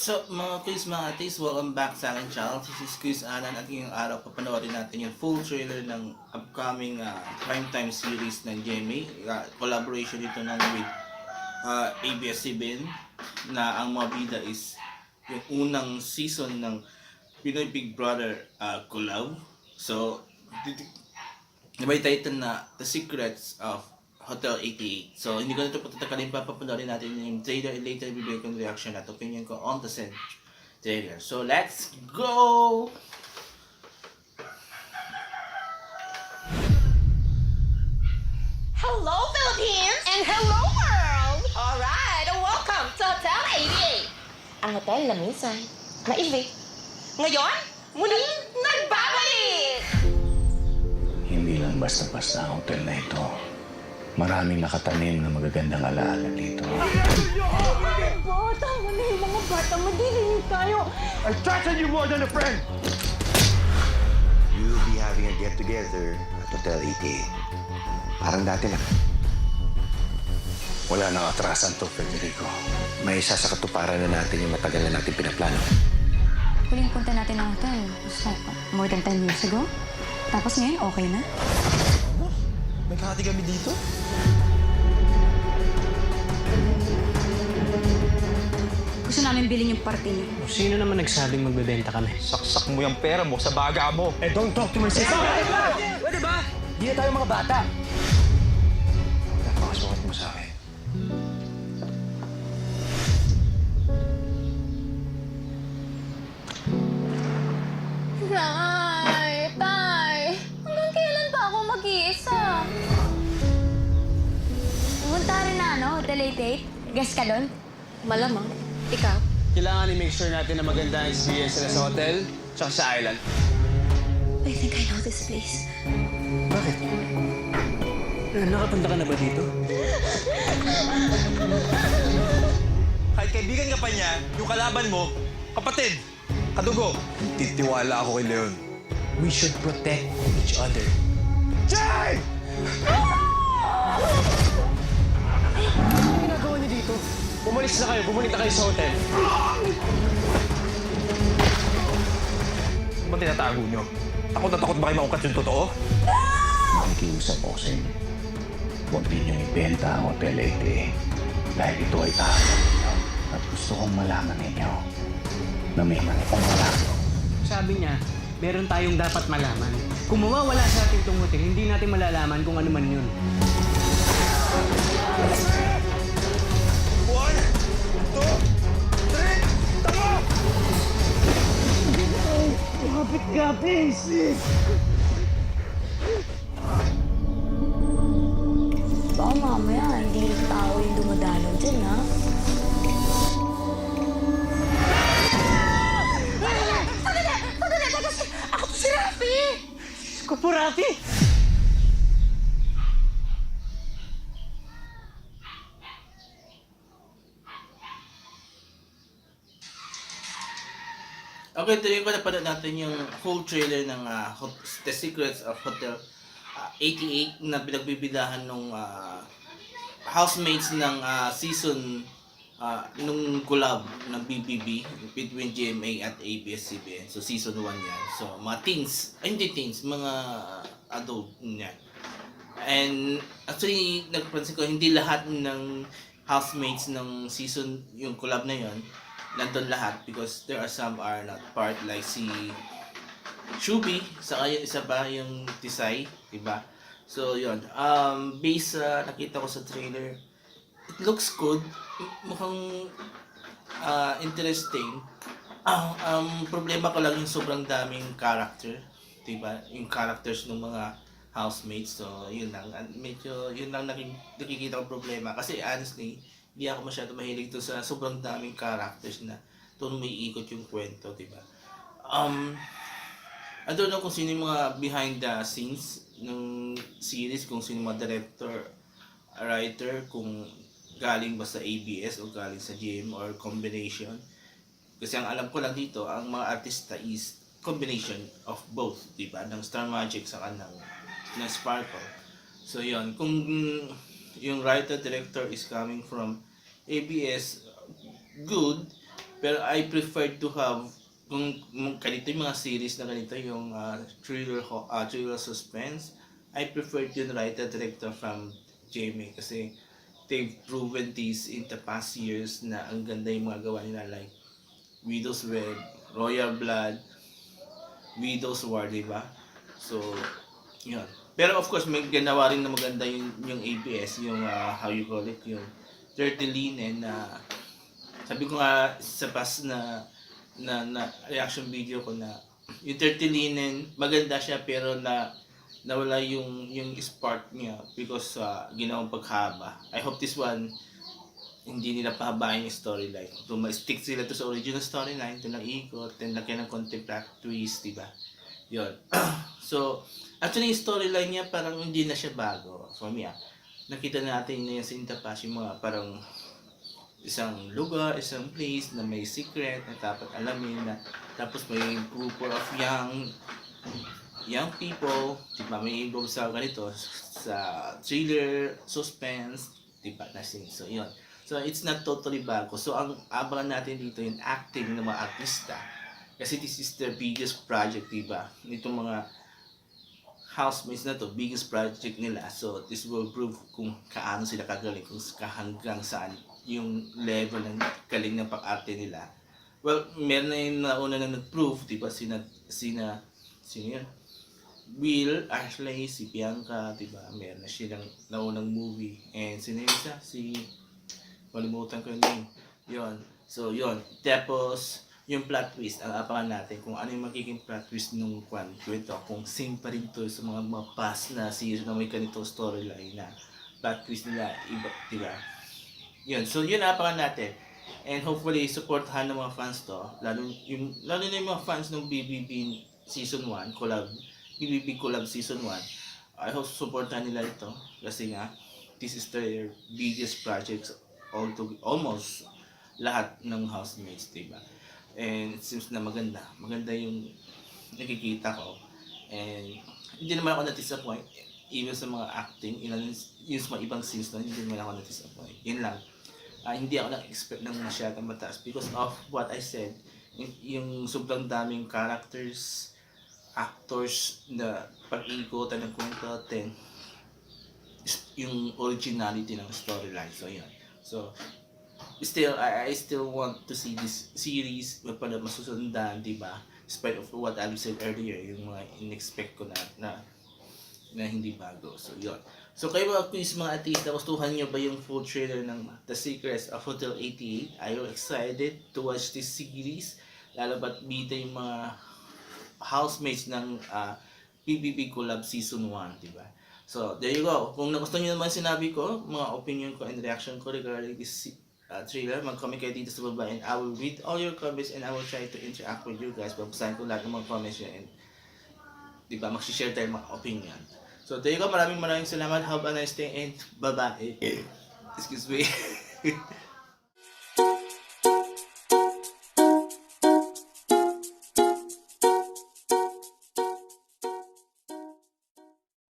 So, mga quiz, mga atis, welcome back sa akin channel. This is Quiz Anan at ngayong araw papanoorin natin yung full trailer ng upcoming primetime series ng GMA. Collaboration ito ng with ABS-CBN na ang mga bida is yung unang season ng Pinoy Big Brother collab. So, may title na The Secrets of Hotel 88. So, hindi ko na ito patatakalin pa, papanoorin natin yung trailer and later bibigay ko yung reaction at opinion ko on the said trailer. So, let's go! Hello, Philippines! And hello, world! Alright, welcome to Hotel 88! Ang hotel na minsan, na-evict. Ngayon, muling nagbabalik! Hindi lang basta-basta ang hotel na ito. Maraming nakatanim na magagandang alaala dito. Po, tama na yung mga bata. Madilim tayo. I trusted you more than a friend! You'll be having a get-together at Hotel 88. Parang dati lang. Wala nang atrasan to, Federico. May isa sa katuparan na natin yung matagal na natin pinaplano. Huling punta natin ng hotel was like more than 10 years ago. Tapos ngayon, okay na. Nagkakati kami dito? Gusto namin bilhin yung party niyo. Sino naman nagsabing magbebenta kami? Saksak mo yung pera mo sa baga mo. Eh, don't talk to my sister! Pwede ba? Hindi na tayo mga bata. Napakasukat mo sa akin. Nay, Tay, hanggang kailan pa ako mag-iisa? Pumunta rin na, Hotel 88? Guest ka doon? Malamang. Ikaw? Kailangan i-make sure natin na maganda ang experience sila sa hotel tsaka sa island. I think I know this place. Bakit? Nakapunta ka na ba dito? Kahit kaibigan ka pa niya, yung kalaban mo, kapatid, kadugo. Titiwala ako kay Leon. We should protect each other. Jay! Ano ginagawa niyo dito? Umalis na kayo, bumalik na kayo sa hotel. Ba't tinatago niyo? Takot na takot ba kayo maukat yung totoo? Nakikiusap ako sa inyo. Huwag ninyong ibenta ang Hotel 88 dahil ito ay tahanan ninyo. At gusto kong malaman ninyo na may manipong wala. Sabi niya, meron tayong dapat malaman. Kung mawawala sa ating itong hotel, hindi natin malalaman kung ano man yun. One, two, three, tama! Kapit-kapit! Baka mamaya, hindi rin tao yung dumadalaw dyan, ha? Ako to si Rafi! Kupurati! Okay, tuloy ko napanood natin yung full trailer ng The Secrets of Hotel 88 na pinagbibidahan ng housemates ng season nung collab ng BBB between GMA at ABS-CBN. So season 1 yan. So mga teens, ay hindi teens, mga adult yan. And actually, nagpansin ko, hindi lahat ng housemates ng season, yung collab na yon nandun lahat because there are some are not part like si Shubi, saka yung isa pa yung Tisay, diba? So yun, based sa nakita ko sa trailer, it looks good, mukhang interesting. Problema ko lang yung sobrang daming character, diba? Yung characters ng mga housemates, so yun lang, medyo yun lang nakikita ko problema kasi honestly, hindi ako masyado mahilig to sa sobrang daming characters na doon may ikot yung kwento, diba? I don't know kung sino yung mga behind the scenes ng series, kung sino yung mga director, writer, kung galing ba sa ABS o galing sa GM or combination. Kasi ang alam ko lang dito, ang mga artista is combination of both, diba? Ng Star Magic saka ng Sparkle. So yun, kung yung writer director is coming from ABS, good. Pero I prefer to have kung ganito yung mga series na ganito yung thriller suspense, I prefer to write a director from JMA kasi they've proven this in the past years na ang ganda yung mga gawa nila like Widow's Web, Royal Blood, Widow's War, di ba? So, yun. Pero of course, may ginawa rin na maganda yung ABS, yung how you call it, yung Dirty Linen na sabi ko nga sa past na reaction video ko na yung Dirty Linen, maganda siya pero nawala yung spark niya because ginawang paghaba. I hope this one hindi nila pahabain yung storyline. So, ma-stick sila to sa original storyline, to lang ikot, then lagyan ng konti plot twist, diba? Yun. So, actually yung storyline niya parang hindi na siya bago. For me, nakita natin na yan sa Intapas, yung mga parang isang lugar, isang place na may secret na dapat alamin na tapos may group of young people, diba, may involved sa ganito, sa thriller, suspense, diba, na scene. So, yun. So, it's not totally bago. So, ang abangan natin dito yung acting ng mga artista. Kasi this is their biggest project, diba? Itong mga housemates na to, biggest project nila. So, this will prove kung kaano sila kagaling, kung hanggang saan yung level ng galing ng pag-arte nila. Well, meron na yung nauna na nag-prove, diba? Sino yun? Will, Ashley, si Bianca, diba? Meron na silang naunang movie. And sino yun isa? Malimutan ko yung name. Yun. So, yun. Tapos, yung plot twist, ang abangan natin kung ano yung magiging plot twist nung kwento. Kung same pa rin to sa mga past na series na may ganito storyline na plot twist nila, iba, diba? Yun. So, yun abangan natin. And hopefully, supportahan ng mga fans to. Lalo na yung mga fans ng BBB Season 1, BBB Collab Season 1. I hope supportahan nila ito. Kasi nga, this is their biggest projects almost lahat ng housemates, diba? And it seems na maganda yung nakikita ko, and hindi naman ako na-disappoint even sa mga acting, yung sa mga ibang scenes na hindi naman ako na-disappoint. Yun lang, hindi ako nag-expect ng masyadong mataas because of what I said, yung sobrang daming characters, actors na pag-iikotan ng kwento, then yung originality ng storyline. So yun. So, still, I still want to see this series pala masusundan, diba? Despite of what I said earlier, yung mga in-expect ko na hindi bago. So, yun. So, kayo mga quiz, mga artista, gustuhan nyo ba yung full trailer ng The Secrets of Hotel 88? Are you excited to watch this series? Lalo ba't bida yung mga housemates ng PBB Collab Season 1, diba? So, there you go. Kung nagustuhan nyo naman sinabi ko, mga opinion ko and reaction ko regarding this trailer, mag-comment kayo dito sa baba and I will read all your comments and I will try to interact with you guys. Babasahin ko lahat ng mga comments nyo and diba, mag-share tayo mga opinion. So, there you go. Maraming salamat. Have a nice day and bye-bye. Excuse me.